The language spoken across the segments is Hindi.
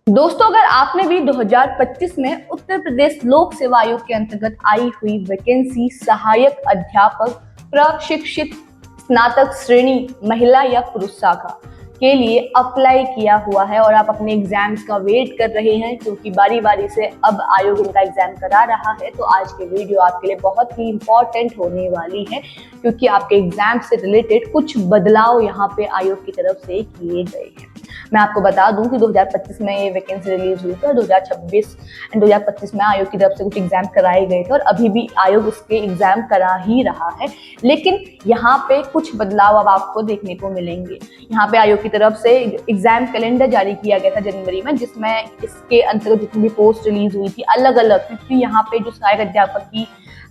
दोस्तों, अगर आपने भी 2025 में उत्तर प्रदेश लोक सेवा आयोग के अंतर्गत आई हुई वैकेंसी सहायक अध्यापक प्रशिक्षित स्नातक श्रेणी महिला या पुरुष शाखा के लिए अप्लाई किया हुआ है और आप अपने एग्जाम्स का वेट कर रहे हैं, क्योंकि बारी बारी से अब आयोग इनका एग्जाम करा रहा है, तो आज की वीडियो आपके लिए बहुत ही इंपॉर्टेंट होने वाली है, क्योंकि आपके एग्जाम से रिलेटेड कुछ बदलाव यहाँ पे आयोग की तरफ से किए गए हैं। मैं आपको बता दूं कि 2025 में ये वैकेंसी रिलीज हुई थी और 2025 में आयोग की तरफ से कुछ एग्जाम कराए गए थे और अभी भी आयोग उसके एग्जाम करा ही रहा है, लेकिन यहाँ पे कुछ बदलाव अब आपको देखने को मिलेंगे। यहाँ पे आयोग की तरफ से एग्जाम कैलेंडर जारी किया गया था जनवरी में, जिसमें इसके अंतर्गत जितनी भी पोस्ट रिलीज हुई थी अलग अलग, क्योंकि यहाँ पे जो सहायक अध्यापक की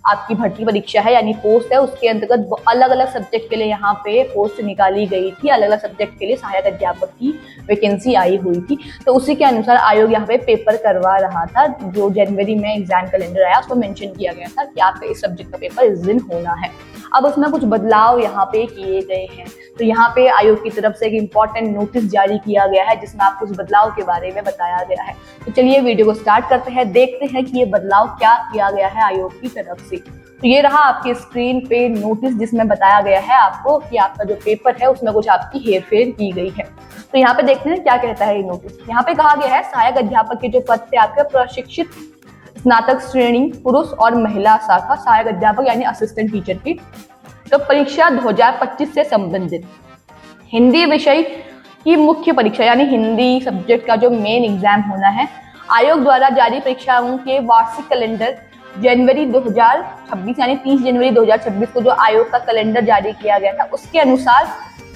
आपकी भर्ती परीक्षा है यानी पोस्ट है, उसके अंतर्गत अलग अलग सब्जेक्ट के लिए यहाँ पे पोस्ट निकाली गई थी, अलग अलग सब्जेक्ट के लिए सहायक अध्यापक की वैकेंसी आई हुई थी। तो उसी के अनुसार आयोग यहाँ पे पेपर करवा रहा था। जो जनवरी में एग्जाम कैलेंडर आया उसमें मेंशन किया गया था कि आपका इस सब्जेक्ट का पेपर इस दिन होना है। अब उसमें कुछ बदलाव यहाँ पे किए गए हैं, तो यहाँ पे आयोग की तरफ से एक इम्पॉर्टेंट नोटिस जारी किया गया है जिसमें आपको उस बदलाव के बारे में बताया गया है। तो चलिए वीडियो को स्टार्ट करते हैं, देखते हैं कि ये बदलाव क्या किया गया है आयोग की तरफ से। तो ये रहा आपकी स्क्रीन पे नोटिस, जिसमें बताया गया है आपको कि आपका जो पेपर है उसमें कुछ आपकी हेरफेर की गई है। तो यहाँ पे देखते हैं क्या कहता है ये नोटिस। यहाँ पे कहा गया है सहायक अध्यापक के जो पद थे आपके प्रशिक्षित स्नातक श्रेणी पुरुष और महिला शाखा सहायक अध्यापक यानी असिस्टेंट टीचर की, तो परीक्षा 2025 से संबंधित हिंदी विषय की मुख्य परीक्षा यानी हिंदी सब्जेक्ट का जो मेन एग्जाम होना है, आयोग द्वारा जारी परीक्षाओं के वार्षिक कैलेंडर जनवरी 2026 यानी 30 जनवरी 2026 को जो आयोग का कैलेंडर जारी किया गया था उसके अनुसार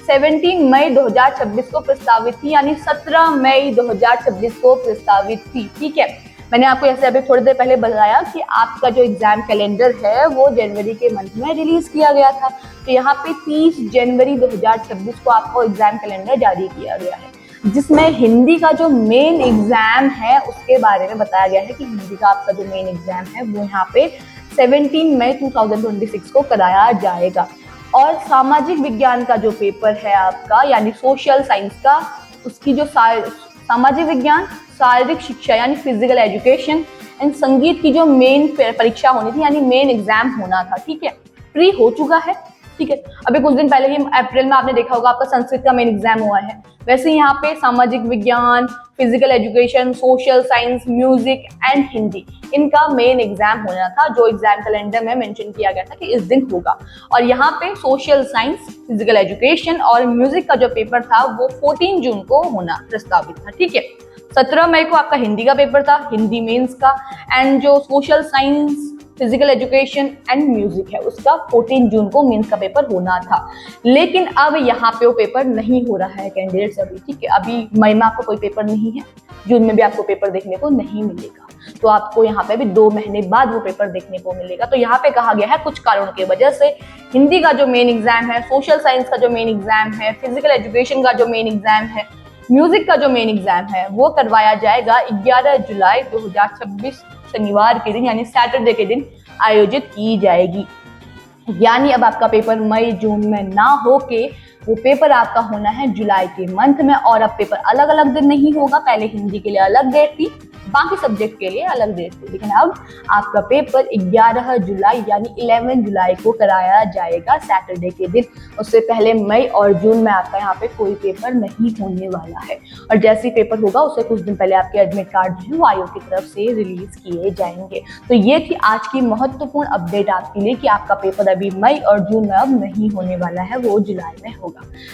17 मई 2026 को प्रस्तावित थी, यानी 17 मई 2026 को प्रस्तावित थी। ठीक है, मैंने आपको जैसे अभी थोड़ी देर पहले बताया कि आपका जो एग्जाम कैलेंडर है वो जनवरी के मंथ में रिलीज किया गया था। तो यहाँ पे 30 जनवरी 2026 को आपको एग्जाम कैलेंडर जारी किया गया है, जिसमें हिंदी का जो मेन एग्जाम है उसके बारे में बताया गया है कि हिंदी का आपका जो मेन एग्जाम है वो यहाँ पे 17 मई 2026 को कराया जाएगा। और सामाजिक विज्ञान का जो पेपर है आपका यानी सोशल साइंस का, उसकी जो सामाजिक विज्ञान, शारीरिक शिक्षा यानी फिजिकल एजुकेशन एंड संगीत की जो मेन परीक्षा होनी थी यानी मेन एग्जाम होना था, ठीक है, प्री हो चुका है। ठीक है, अभी कुछ दिन पहले ही अप्रैल में आपने देखा होगा आपका संस्कृत का मेन एग्जाम हुआ है। वैसे यहाँ पे सामाजिक विज्ञान, physical education, social science, music and Hindi इनका मेन एग्जाम होना था, जो एग्जाम कैलेंडर में मेंशन किया गया था कि इस दिन होगा। और यहाँ पे सोशल साइंस, फिजिकल एजुकेशन और म्यूजिक का जो पेपर था वो 14 जून को होना प्रस्तावित था। ठीक है, 17 मई को आपका हिंदी का पेपर था, हिंदी मेंस का, एंड जो social science, physical education and music है उसका 14 जून को मेंस का पेपर होना था। लेकिन अब यहाँ पे वो पेपर नहीं हो रहा है कैंडिडेट्स अभी। ठीक है, अभी मई में आपको कोई पेपर नहीं है, जून में भी आपको पेपर देखने को नहीं मिलेगा, तो आपको यहाँ पे भी 2 महीने बाद वो पेपर देखने को मिलेगा। तो यहाँ पे कहा गया है कुछ कारणों की वजह से हिंदी का जो मेन एग्जाम है, सोशल साइंस का जो मेन एग्जाम है, फिजिकल एजुकेशन का जो मेन एग्जाम है, म्यूजिक का जो मेन एग्जाम है वो करवाया जाएगा 11 जुलाई 2026 शनिवार के दिन यानी सैटरडे के दिन आयोजित की जाएगी। यानी अब आपका पेपर मई जून में ना हो के वो पेपर आपका होना है जुलाई के मंथ में। और अब पेपर अलग अलग दिन नहीं होगा, पहले हिंदी के लिए अलग डेट थी, बाकी सब्जेक्ट के लिए अलग डेट थी, लेकिन अब आपका पेपर 11 जुलाई यानी 11 जुलाई को कराया जाएगा सैटरडे के दिन। उससे पहले मई और जून में आपका यहाँ पे कोई पेपर नहीं होने वाला है। और जैसे ही पेपर होगा उससे कुछ दिन पहले आपके एडमिट कार्ड जो है वो आयोग की तरफ से रिलीज किए जाएंगे। तो ये थी आज की महत्वपूर्ण अपडेट आपके लिए कि आपका पेपर अभी मई और जून में अब नहीं होने वाला है, वो जुलाई में होगा।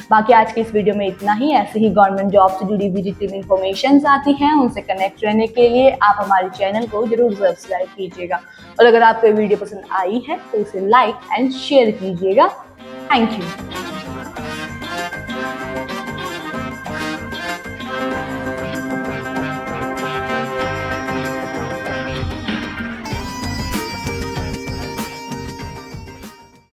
बाकी आज की इस वीडियो में इतना ही। ऐसे ही गवर्नमेंट जॉब से जुड़ी विजिटिव इन्फॉर्मेशन आती हैं, उनसे कनेक्ट रहने के लिए आप हमारे चैनल को जरूर सब्सक्राइब कीजिएगा। और अगर आपको वीडियो पसंद आई है तो इसे लाइक एंड शेयर कीजिएगा। Thank you.